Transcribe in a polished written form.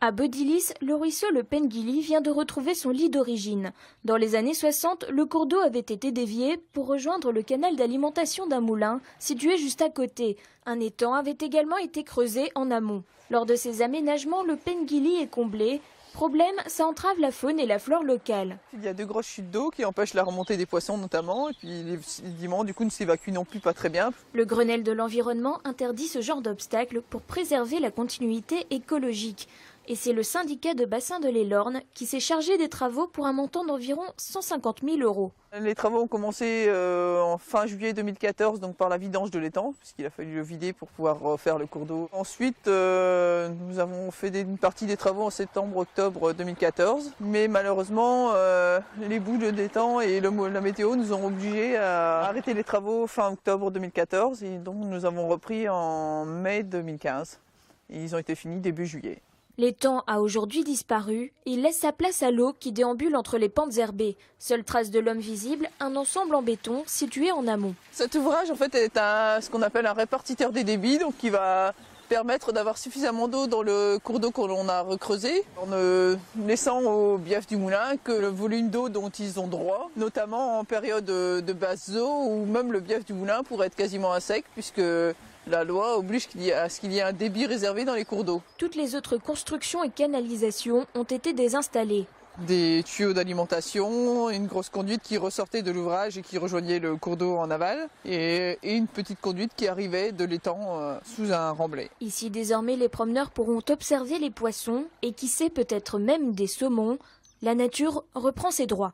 À Bodilis, le ruisseau le Penguili vient de retrouver son lit d'origine. Dans les années 60, le cours d'eau avait été dévié pour rejoindre le canal d'alimentation d'un moulin situé juste à côté. Un étang avait également été creusé en amont. Lors de ces aménagements, le Penguili est comblé. Problème, ça entrave la faune et la flore locale. Il y a de grosses chutes d'eau qui empêchent la remontée des poissons notamment, et puis les sédiments du coup ne s'évacuent non plus pas très bien. Le Grenelle de l'environnement interdit ce genre d'obstacles pour préserver la continuité écologique. Et c'est le syndicat de bassin de l'Elorn qui s'est chargé des travaux pour un montant d'environ 150 000 €. Les travaux ont commencé en fin juillet 2014 donc par la vidange de l'étang, puisqu'il a fallu le vider pour pouvoir refaire le cours d'eau. Ensuite, nous avons fait une partie des travaux en septembre-octobre 2014, mais malheureusement, les boues de l'étang et la météo nous ont obligés à arrêter les travaux fin octobre 2014 et donc nous avons repris en mai 2015. Et ils ont été finis début juillet. L'étang a aujourd'hui disparu. Il laisse sa place à l'eau qui déambule entre les pentes herbées. Seule trace de l'homme visible, un ensemble en béton situé en amont. Cet ouvrage en fait est ce qu'on appelle un répartiteur des débits, donc qui va permettre d'avoir suffisamment d'eau dans le cours d'eau que l'on a recreusé, en ne laissant au bief du moulin que le volume d'eau dont ils ont droit, notamment en période de basse eau où même le bief du moulin pourrait être quasiment à sec puisque la loi oblige à ce qu'il y ait un débit réservé dans les cours d'eau. Toutes les autres constructions et canalisations ont été désinstallées. Des tuyaux d'alimentation, une grosse conduite qui ressortait de l'ouvrage et qui rejoignait le cours d'eau en aval, et une petite conduite qui arrivait de l'étang sous un remblai. Ici, désormais, les promeneurs pourront observer les poissons et qui sait peut-être même des saumons. La nature reprend ses droits.